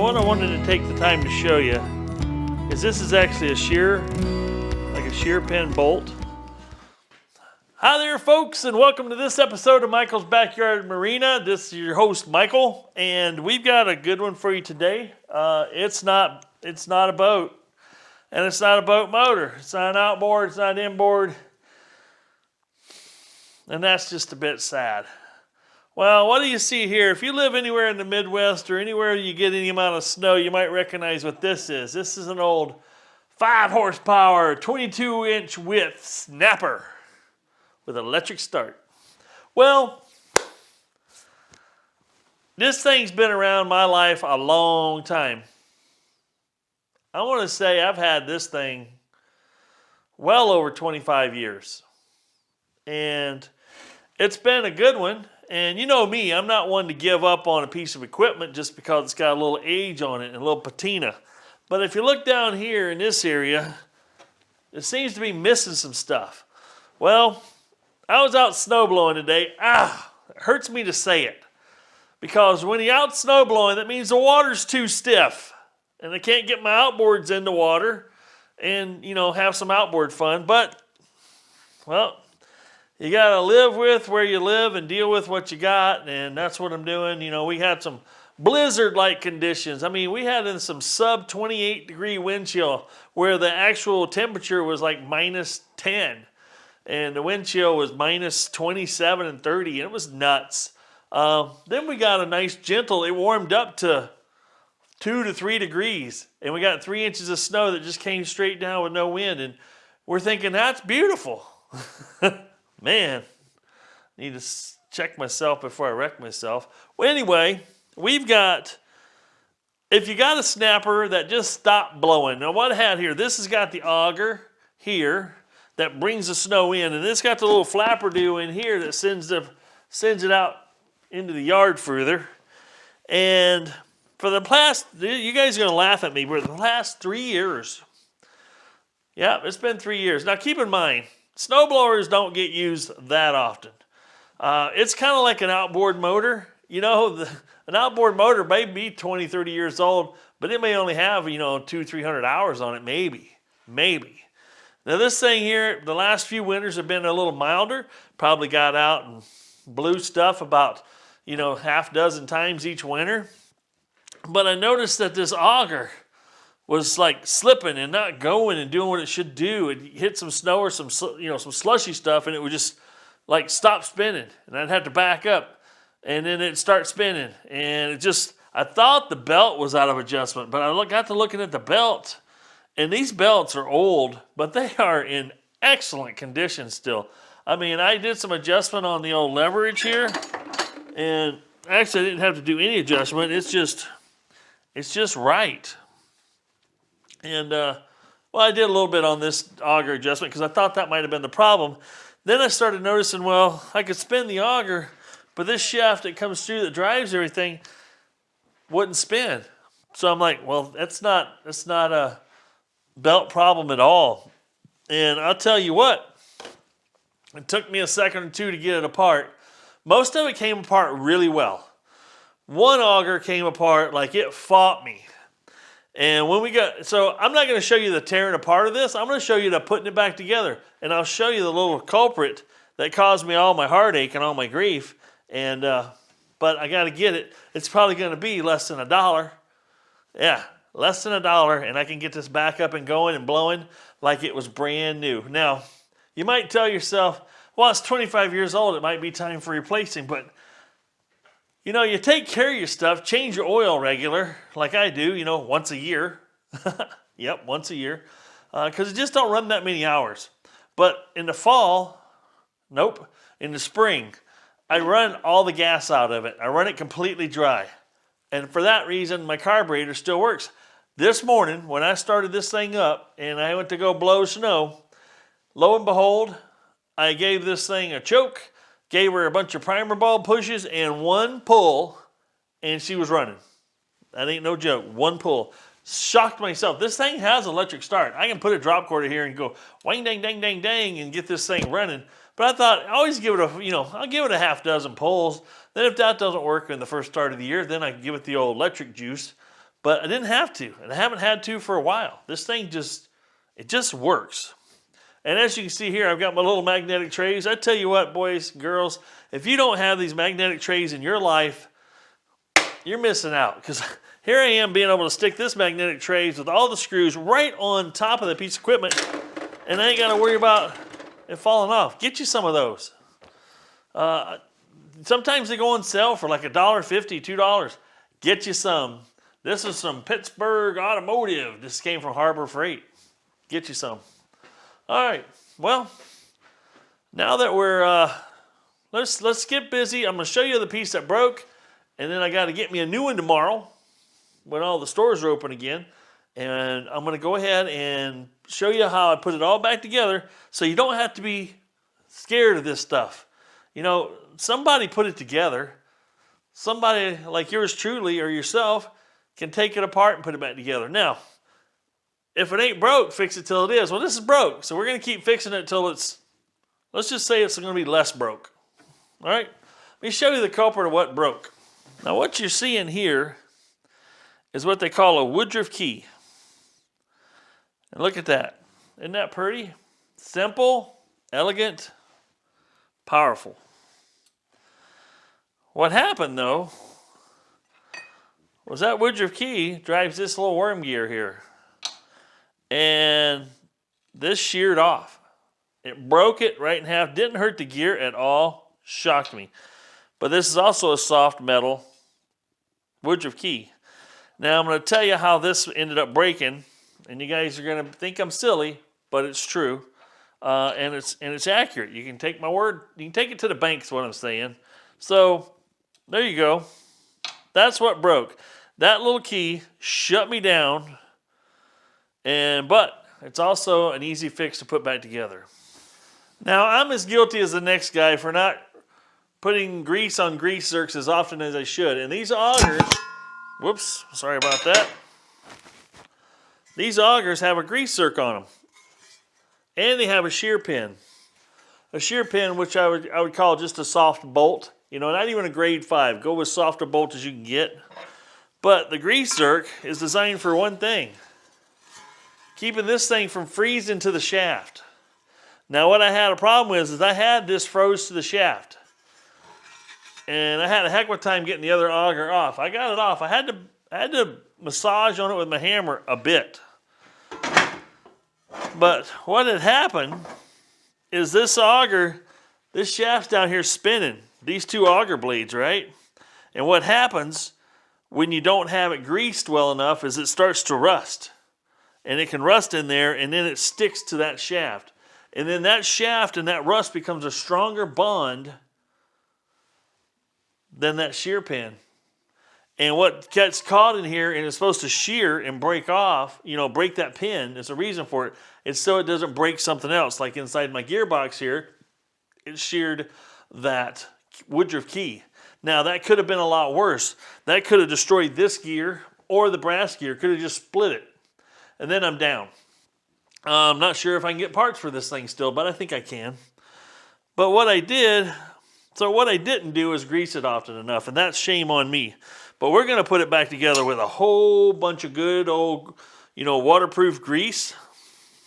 what I wanted to take the time to show you is this is actually a shear, like a shear pin bolt. Hi there folks, and welcome to this episode of Michael's Backyard Marina. This is your host Michael, and we've got a good one for you today. It's not a boat, and it's not a boat motor. It's not an outboard, it's not an inboard, and that's just a bit sad. Well, what do you see here? If you live anywhere in the Midwest or anywhere you get any amount of snow, you might recognize what this is. This is an old 5 horsepower, 22-inch width snapper with electric start. Well, this thing's been around my life a long time. I want to say I've had this thing well over 25 years. And it's been a good one. And you know me, I'm not one to give up on a piece of equipment just because it's got a little age on it and a little patina. But if you look down here in this area, it seems to be missing some stuff. Well, I was out snow blowing today. It hurts me to say it. Because when you're out snow blowing, that means the water's too stiff. And I can't get my outboards in the water and, have some outboard fun. But, well, you got to live with where you live and deal with what you got, and that's what I'm doing. We had some blizzard-like conditions. I mean, we had in some sub-28-degree wind chill where the actual temperature was like -10, and the wind chill was -27 and 30, and it was nuts. Then we got a nice gentle, it warmed up to 2 to 3 degrees, and we got 3 inches of snow that just came straight down with no wind, and we're thinking, that's beautiful. Man, need to check myself before I wreck myself. Well, anyway, if you got a snapper that just stopped blowing. Now what I had here, this has got the auger here that brings the snow in, and this got the little flapper do in here that sends it out into the yard further. And for the past, you guys are going to laugh at me, but the last 3 years, yeah, it's been 3 years. Now keep in mind, snowblowers don't get used that often. It's kind of like an outboard motor. An outboard motor may be 20, 30 years old, but it may only have, 200-300 hours on it, maybe. Now this thing here, the last few winters have been a little milder. Probably got out and blew stuff about, half dozen times each winter. But I noticed that this auger was like slipping and not going and doing what it should do. It hit some snow or some slushy stuff, and it would just like stop spinning, and I'd have to back up, and then it'd start spinning, and I thought the belt was out of adjustment, but I got to looking at the belt, and these belts are old, but they are in excellent condition still. I mean, I did some adjustment on the old leverage here, and actually I didn't have to do any adjustment. It's just right. And, I did a little bit on this auger adjustment because I thought that might have been the problem. Then I started noticing, I could spin the auger, but this shaft that comes through that drives everything wouldn't spin. So I'm like, that's not a belt problem at all. And I'll tell you what, it took me a second or two to get it apart. Most of it came apart really well. One auger came apart like it fought me. And so I'm not going to show you the tearing apart of this. I'm going to show you the putting it back together. And I'll show you the little culprit that caused me all my heartache and all my grief. And, but I got to get it. It's probably going to be less than $1. Yeah, less than $1. And I can get this back up and going and blowing like it was brand new. Now, you might tell yourself, it's 25 years old. It might be time for replacing. But you take care of your stuff, change your oil regular, like I do, once a year. Yep, once a year. Because it just don't run that many hours. But in the fall, nope. In the spring, I run all the gas out of it. I run it completely dry. And for that reason, my carburetor still works. This morning, when I started this thing up and I went to go blow snow, lo and behold, I gave this thing a choke, gave her a bunch of primer bulb pushes and one pull, and she was running. That ain't no joke. One pull. Shocked myself. This thing has electric start. I can put a drop cord in here and go wang, dang, dang, dang, dang, and get this thing running. But I thought, I always give it I'll give it a half dozen pulls. Then if that doesn't work in the first start of the year, then I can give it the old electric juice. But I didn't have to, and I haven't had to for a while. This thing it just works. And as you can see here, I've got my little magnetic trays. I tell you what, boys, girls, if you don't have these magnetic trays in your life, you're missing out. Because here I am being able to stick this magnetic trays with all the screws right on top of the piece of equipment, and I ain't got to worry about it falling off. Get you some of those. Sometimes they go on sale for like $1.50, $2. Get you some. This is some Pittsburgh Automotive. This came from Harbor Freight. Get you some. All right. Well, now that we're let's get busy. I'm going to show you the piece that broke, and then I got to get me a new one tomorrow when all the stores are open again. And I'm going to go ahead and show you how I put it all back together, so you don't have to be scared of this stuff. You know, somebody put it together. Somebody like yours truly or yourself can take it apart and put it back together. Now, if it ain't broke, fix it till it is. Well, this is broke, so we're going to keep fixing it till it's, let's just say it's going to be less broke. All right? Let me show you the culprit of what broke. Now, what you're seeing here is what they call a Woodruff key. And look at that. Isn't that pretty? Simple, elegant, powerful. What happened, though, was that Woodruff key drives this little worm gear here. And this sheared off. It broke it right in half. Didn't hurt the gear at all. Shocked me. But this is also a soft metal Woodruff key. Now I'm going to tell you how this ended up breaking. And you guys are going to think I'm silly, but it's true. And it's accurate. You can take my word. You can take it to the bank is what I'm saying. So there you go. That's what broke. That little key shut me down. But it's also an easy fix to put back together. Now, I'm as guilty as the next guy for not putting grease on grease zerks as often as I should. And these augers, whoops, sorry about that. These augers have a grease zerk on them. And they have a shear pin. A shear pin, which I would call just a soft bolt. You know, not even a grade 5. Go with softer bolt as you can get. But the grease zerk is designed for one thing. Keeping this thing from freezing to the shaft. Now what I had a problem with is I had this froze to the shaft. And I had a heck of a time getting the other auger off. I got it off. I had to massage on it with my hammer a bit. But what had happened is this auger, this shaft's down here spinning. These two auger blades, right? And what happens when you don't have it greased well enough is it starts to rust. And it can rust in there, and then it sticks to that shaft. And then that shaft and that rust becomes a stronger bond than that shear pin. And what gets caught in here and is supposed to shear and break off, you know, break that pin, there's a reason for it. It's so it doesn't break something else. Like inside my gearbox here, it sheared that Woodruff key. Now, that could have been a lot worse. That could have destroyed this gear or the brass gear. Could have just split it. And then I'm down. I'm not sure if I can get parts for this thing still, but I think I can. But what I didn't do is grease it often enough, and that's shame on me. But we're going to put it back together with a whole bunch of good old, you know, waterproof grease,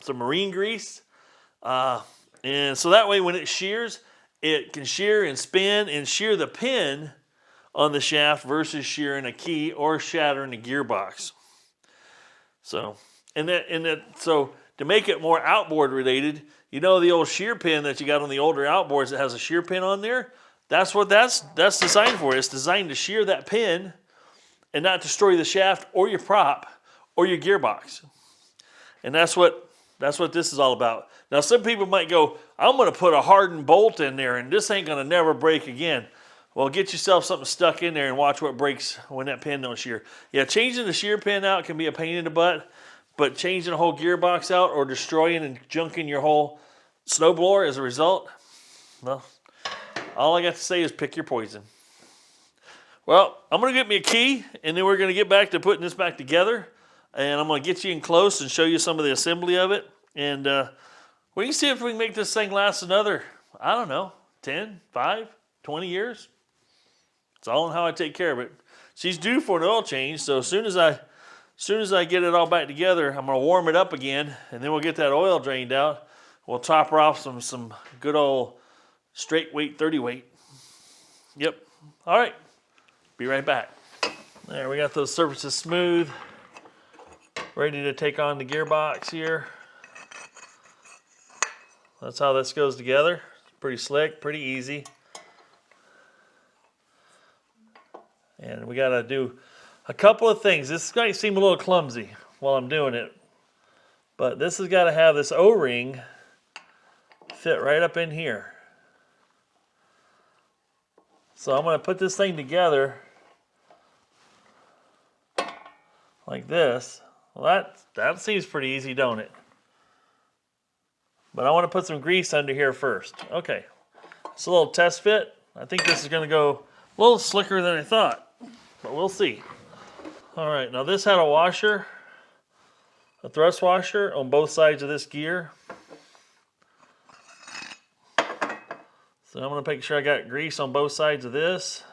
some marine grease. And so that way when it shears, it can shear and spin and shear the pin on the shaft versus shearing a key or shattering a gearbox. So, so to make it more outboard related, you know the old shear pin that you got on the older outboards that has a shear pin on there? That's what that's designed for. It's designed to shear that pin and not destroy the shaft or your prop or your gearbox. And that's what this is all about. Now some people might go, I'm going to put a hardened bolt in there and this ain't going to never break again. Well, get yourself something stuck in there and watch what breaks when that pin don't shear. Yeah, changing the shear pin out can be a pain in the butt, but changing the whole gearbox out or destroying and junking your whole snowblower as a result, well, all I got to say is pick your poison. Well, I'm going to get me a key, and then we're going to get back to putting this back together, and I'm going to get you in close and show you some of the assembly of it, and we can see if we can make this thing last another, I don't know, 10, 5, 20 years. It's all in how I take care of it. She's due for an oil change, so as soon as I soon as I get it all back together, I'm gonna warm it up again, and then we'll get that oil drained out. We'll top her off some good old straight weight 30 weight. Yep. All right. Be right back. There, we got those surfaces smooth, ready to take on the gearbox here. That's how this goes together. Pretty slick, pretty easy. And we gotta do a couple of things. This might seem a little clumsy while I'm doing it, but this has gotta have this O-ring fit right up in here. So I'm gonna put this thing together like this. Well, that seems pretty easy, don't it? But I want to put some grease under here first. Okay, it's a little test fit. I think this is going to go a little slicker than I thought, but we'll see. All right, now this had a washer, a thrust washer on both sides of this gear. So I'm going to make sure I got grease on both sides of this.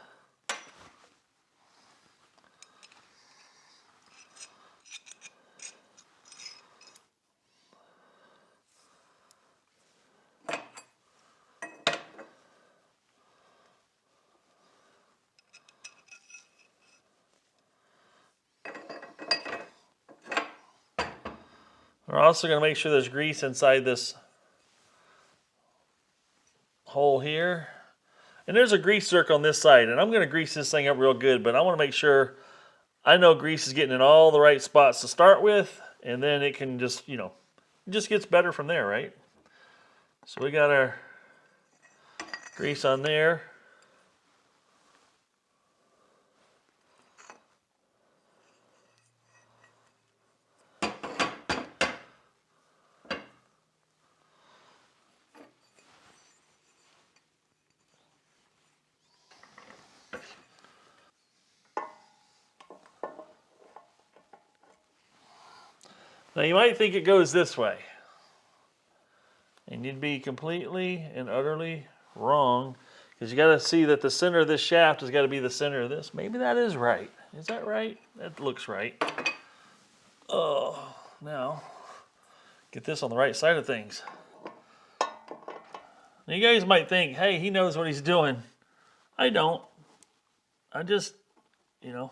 We're also going to make sure there's grease inside this hole here. And there's a grease zerk on this side, and I'm going to grease this thing up real good, but I want to make sure I know grease is getting in all the right spots to start with, and then it can just, you know, it just gets better from there, right? So we got our grease on there. Now you might think it goes this way, and you'd be completely and utterly wrong, because you got to see that the center of this shaft has got to be the center of this. Maybe that is right. Is that right? That looks right. Oh, now get this on the right side of things. Now you guys might think, hey, he knows what he's doing. I don't. I just, you know,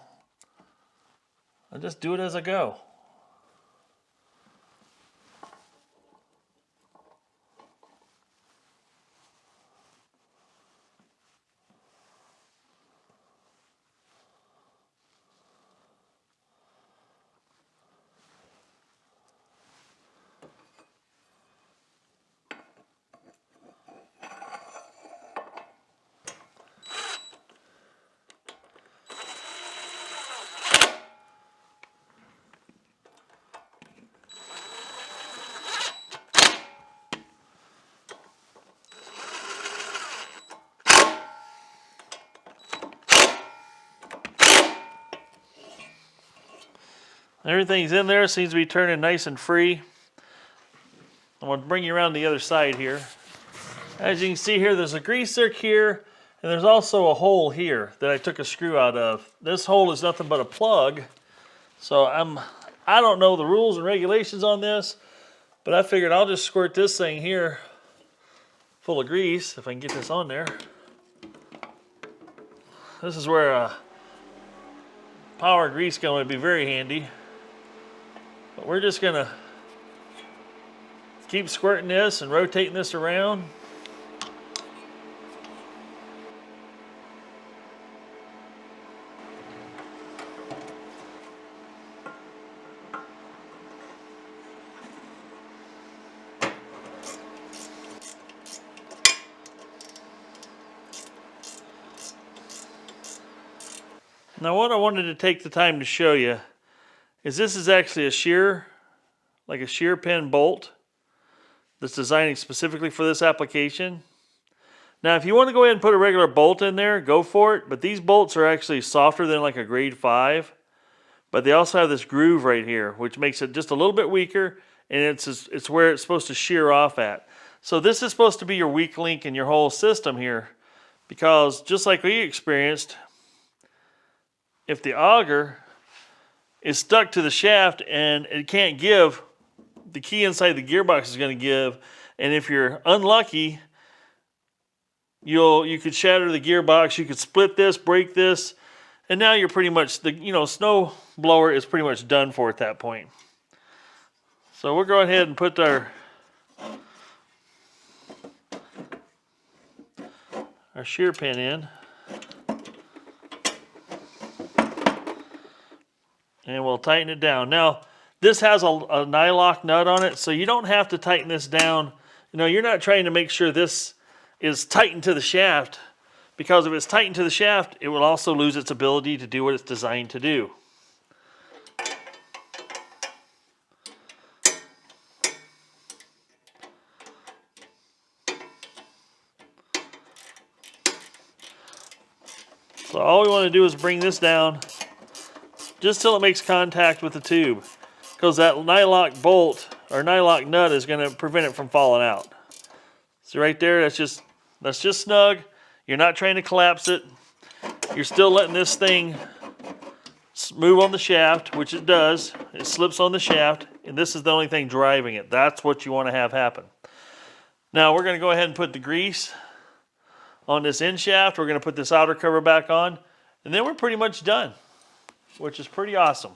I just do it as I go. Everything's in there, seems to be turning nice and free. I'm going to bring you around the other side here. As you can see here, there's a grease zerk here, and there's also a hole here that I took a screw out of. This hole is nothing but a plug, so I don't know the rules and regulations on this, but I figured I'll just squirt this thing here full of grease, if I can get this on there. This is where power grease gun would be very handy. But we're just gonna keep squirting this and rotating this around. Now what I wanted to take the time to show you is this is actually a shear, like a shear pin bolt that's designed specifically for this application. Now if you want to go ahead and put a regular bolt in there, go for it, but these bolts are actually softer than like a grade 5, but they also have this groove right here, which makes it just a little bit weaker, and it's where it's supposed to shear off at. So this is supposed to be your weak link in your whole system here, because just like we experienced, if the auger is stuck to the shaft and it can't give. The key inside the gearbox is going to give, and if you're unlucky, you could shatter the gearbox. You could split this, break this, and now you're pretty much snow blower is pretty much done for at that point. So we'll go ahead and put our shear pin in, and we'll tighten it down. Now, this has a nylock nut on it, so you don't have to tighten this down. You're not trying to make sure this is tightened to the shaft, because if it's tightened to the shaft, it will also lose its ability to do what it's designed to do. So all we want to do is bring this down just till it makes contact with the tube, because that nylock bolt or nylock nut is going to prevent it from falling out. See right there, that's just snug. You're not trying to collapse it. You're still letting this thing move on the shaft, which it does. It slips on the shaft, and this is the only thing driving it. That's what you want to have happen. Now we're going to go ahead and put the grease on this end shaft. We're going to put this outer cover back on, and then we're pretty much done, which is pretty awesome.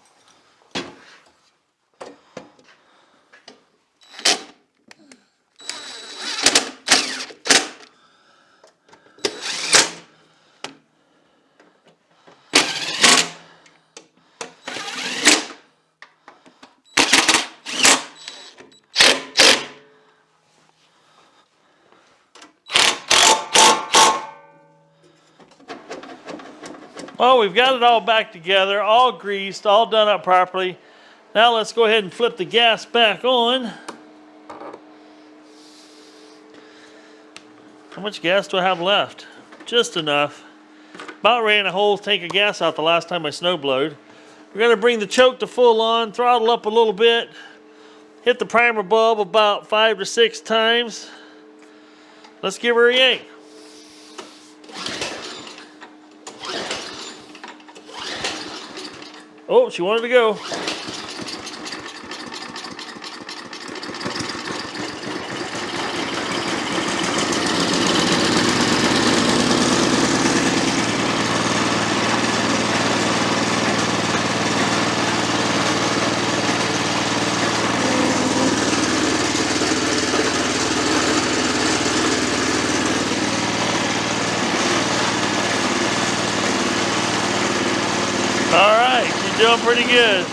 Well, we've got it all back together, all greased, all done up properly. Now let's go ahead and flip the gas back on. How much gas do I have left? Just enough. About ran a whole tank of gas out the last time I snowblowed. We're going to bring the choke to full on, throttle up a little bit, hit the primer bulb about 5 to 6 times. Let's give her a yank. Oh, she wanted to go. All right, she's doing pretty good.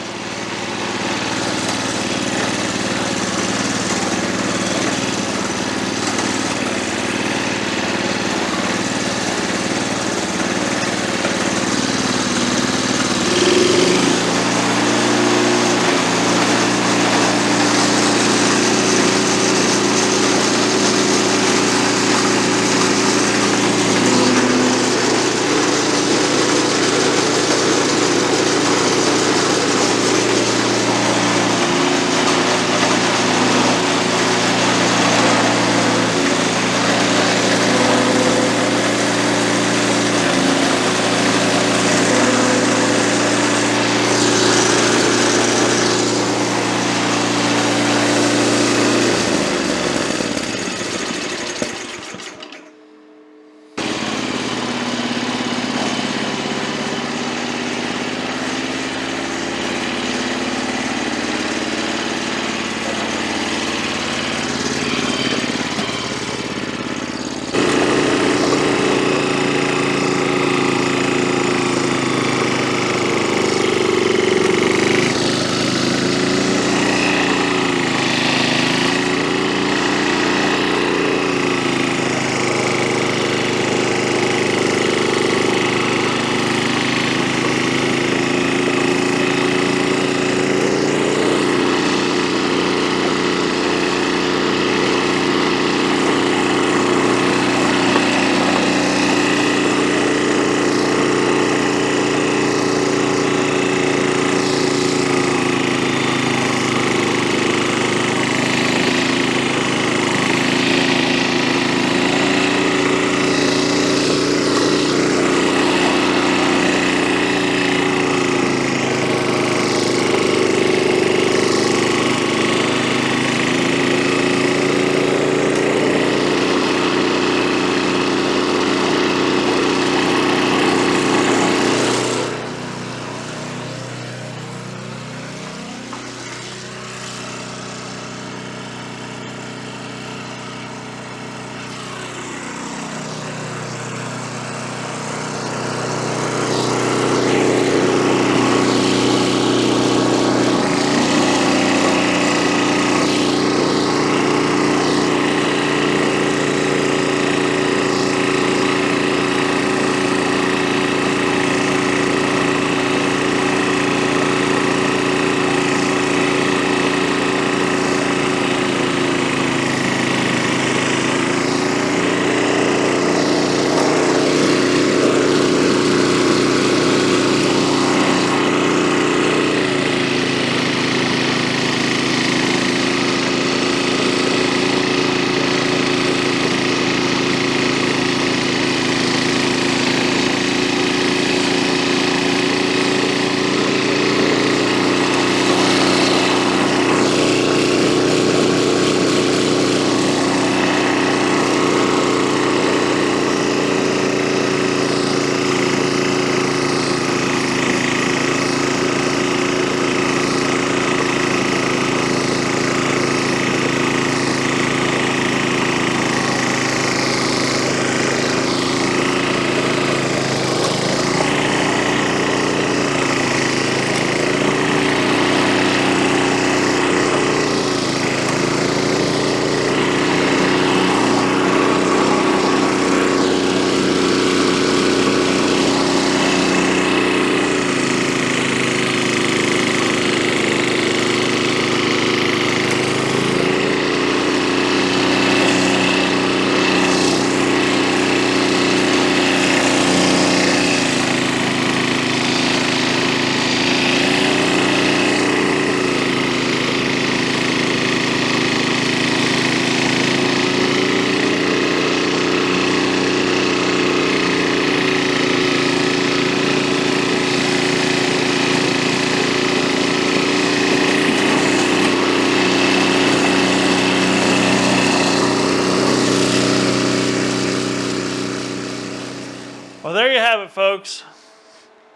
folks.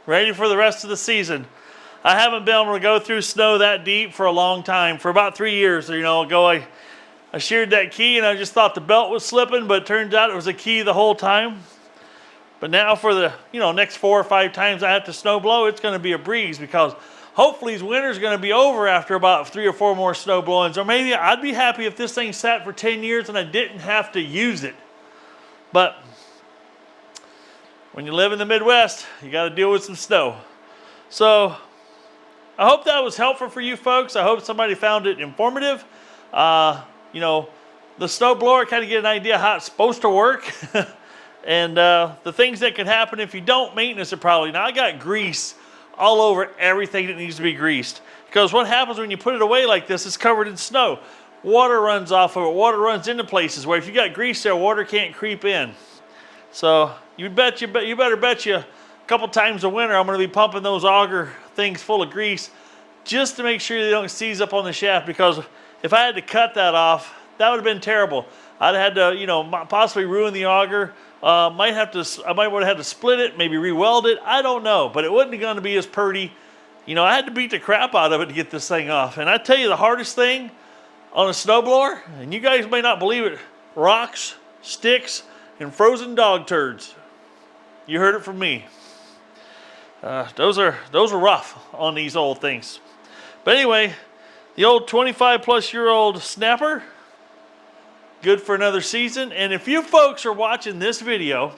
Ready for the rest of the season. I haven't been able to go through snow that deep for a long time. For about 3 years, ago, I sheared that key and I just thought the belt was slipping, but it turns out it was a key the whole time. But now for the next 4 or 5 times I have to snow blow, it's going to be a breeze, because hopefully this winter's going to be over after about 3 or 4 more snow blowings. Or maybe I'd be happy if this thing sat for 10 years and I didn't have to use it. But when you live in the Midwest, you got to deal with some snow. So I hope that was helpful for you folks. I hope somebody found it informative. The snow blower, kind of get an idea how it's supposed to work. And the things that can happen if you don't maintenance it properly. Now, I got grease all over everything that needs to be greased. Because what happens when you put it away like this, it's covered in snow. Water runs off of it. Water runs into places where if you got grease there, water can't creep in. So you better bet you a couple times a winter I'm going to be pumping those auger things full of grease just to make sure they don't seize up on the shaft, because if I had to cut that off, that would have been terrible. I'd had to, possibly ruin the auger. I might would have had to split it, maybe re-weld it. I don't know, but it wasn't going to be as purty. I had to beat the crap out of it to get this thing off. And I tell you, the hardest thing on a snowblower, and you guys may not believe it, rocks, sticks, and frozen dog turds. You heard it from me. Those are rough on these old things. But anyway, the old 25-plus-year-old snapper, good for another season. And if you folks are watching this video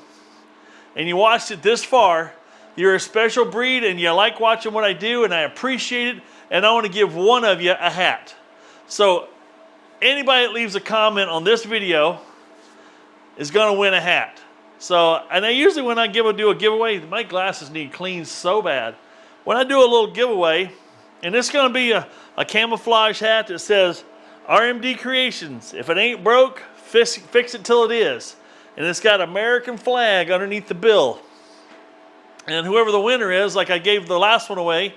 and you watched it this far, you're a special breed and you like watching what I do, and I appreciate it. And I want to give one of you a hat. So anybody that leaves a comment on this video is going to win a hat. So, and usually when I do a giveaway, my glasses need cleaned so bad. When I do a little giveaway, and it's going to be a camouflage hat that says RMD Creations. If it ain't broke, fix it till it is. And it's got American flag underneath the bill. And whoever the winner is, like I gave the last one away,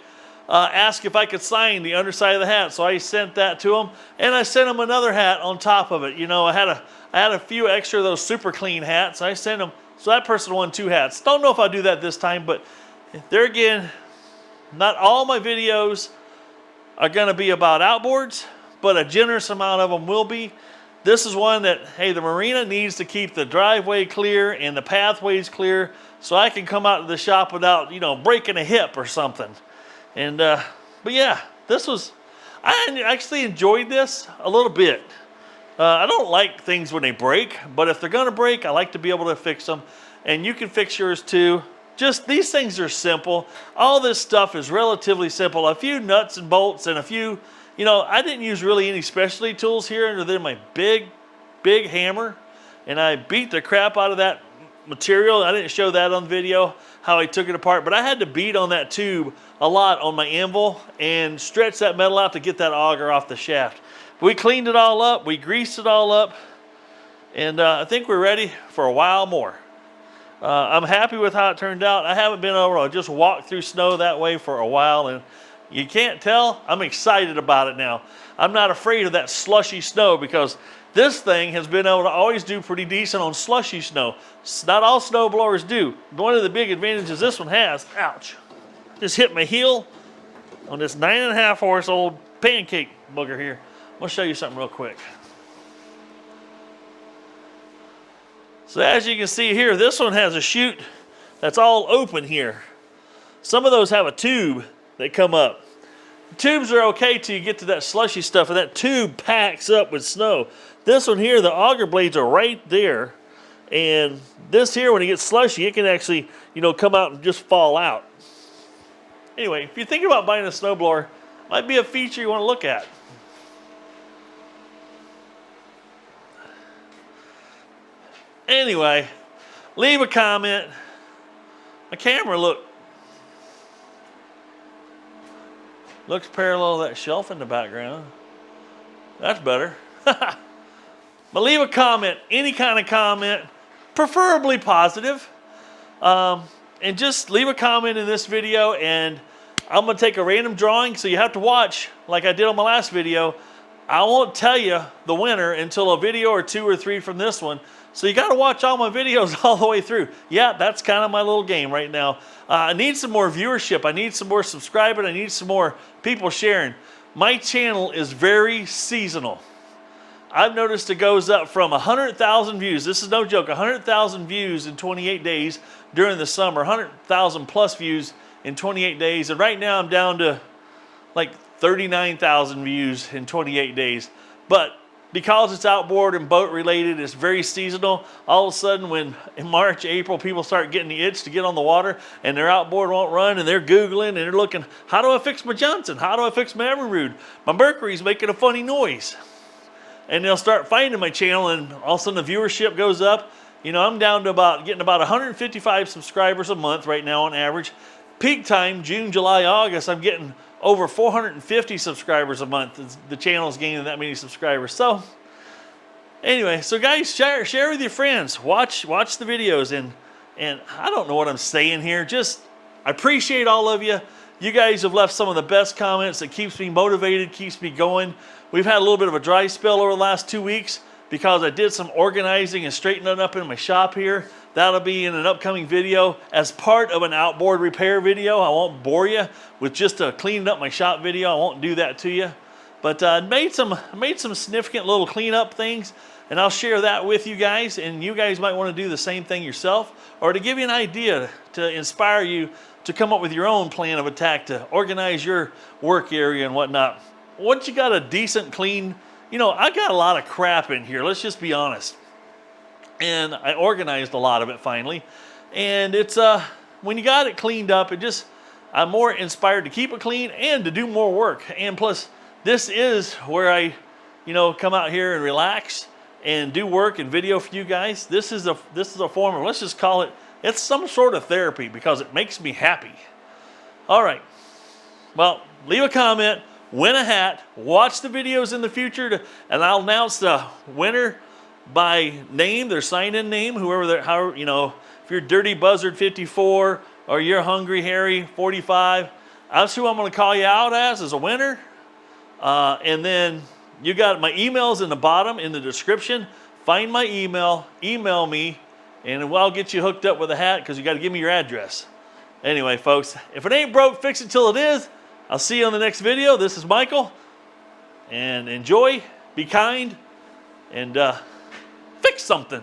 asked if I could sign the underside of the hat. So I sent that to them, and I sent them another hat on top of it. I had a few extra of those super clean hats. I sent them, so that person won 2 hats. Don't know if I'll do that this time, but there again, not all my videos are going to be about outboards, but a generous amount of them will be. This is one that, hey, the marina needs to keep the driveway clear and the pathways clear so I can come out to the shop without, breaking a hip or something. And, but yeah, I actually enjoyed this a little bit. I don't like things when they break, but if they're going to break, I like to be able to fix them. And you can fix yours too. Just, these things are simple. All this stuff is relatively simple. A few nuts and bolts and a few, I didn't use really any specialty tools here other than my big hammer. And I beat the crap out of that material. I didn't show that on video, how I took it apart. But I had to beat on that tube a lot on my anvil and stretch that metal out to get that auger off the shaft. We cleaned it all up. We greased it all up. And I think we're ready for a while more. I'm happy with how it turned out. I haven't been able to just walk through snow that way for a while, and you can't tell, I'm excited about it now. I'm not afraid of that slushy snow, because this thing has been able to always do pretty decent on slushy snow. Not all snow blowers do. One of the big advantages this one has, ouch, just hit my heel on this 9.5 horse old pancake booger here. I'm going to show you something real quick. So as you can see here, this one has a chute that's all open here. Some of those have a tube that come up. The tubes are okay till you get to that slushy stuff, and that tube packs up with snow. This one here, the auger blades are right there. And this here, when it gets slushy, it can actually, come out and just fall out. Anyway, if you're thinking about buying a snowblower, might be a feature you want to look at. Anyway, leave a comment. My camera looks parallel to that shelf in the background. That's better. But leave a comment, any kind of comment, preferably positive. And just leave a comment in this video, and I'm going to take a random drawing, so you have to watch like I did on my last video. I won't tell you the winner until a video or 2 or 3 from this one. So you got to watch all my videos all the way through. Yeah, that's kind of my little game right now. I need some more viewership. I need some more subscribers. I need some more people sharing. My channel is very seasonal. I've noticed it goes up from 100,000 views. This is no joke. 100,000 views in 28 days during the summer. 100,000 plus views in 28 days. And right now I'm down to like 39,000 views in 28 days. But because it's outboard and boat related, it's very seasonal. All of a sudden, when in March, April, people start getting the itch to get on the water and their outboard won't run and they're Googling and they're looking, how do I fix my Johnson? How do I fix my Evinrude? My Mercury's making a funny noise. And they'll start finding my channel, and all of a sudden the viewership goes up. You know, I'm down to getting about 155 subscribers a month right now on average. Peak time, June, July, August, I'm getting over 450 subscribers a month. The channel's gaining that many subscribers. So anyway, so guys, share with your friends. Watch the videos, and I don't know what I'm saying here. Just, I appreciate all of you. You guys have left some of the best comments that keeps me motivated, keeps me going. We've had a little bit of a dry spell over the last 2 weeks because I did some organizing and straightening up in my shop here. That'll be in an upcoming video as part of an outboard repair video. I won't bore you with just a cleaning up my shop video. I won't do that to you. But I made some significant little cleanup things, and I'll share that with you guys. And you guys might want to do the same thing yourself, or to give you an idea to inspire you to come up with your own plan of attack to organize your work area and whatnot. Once you got a decent clean, you know, I got a lot of crap in here. Let's just be honest. And I organized a lot of it finally. And it's, when you got it cleaned up, I'm more inspired to keep it clean and to do more work. And plus, this is where I, you know, come out here and relax and do work and video for you guys. This is a form of, let's just call it, it's some sort of therapy because it makes me happy. All right. Well, leave a comment, win a hat, watch the videos in the future, and I'll announce the winner by name, their sign-in name, however, you know, if you're Dirty Buzzard 54 or you're Hungry Harry 45, that's who I'm going to call you out as a winner. And then you got my emails in the bottom in the description. Find my email me, and I'll get you hooked up with a hat because you got to give me your address. Anyway, folks, if it ain't broke, fix it till it is. I'll see you on the next video. This is Michael, and enjoy, be kind, and fix something.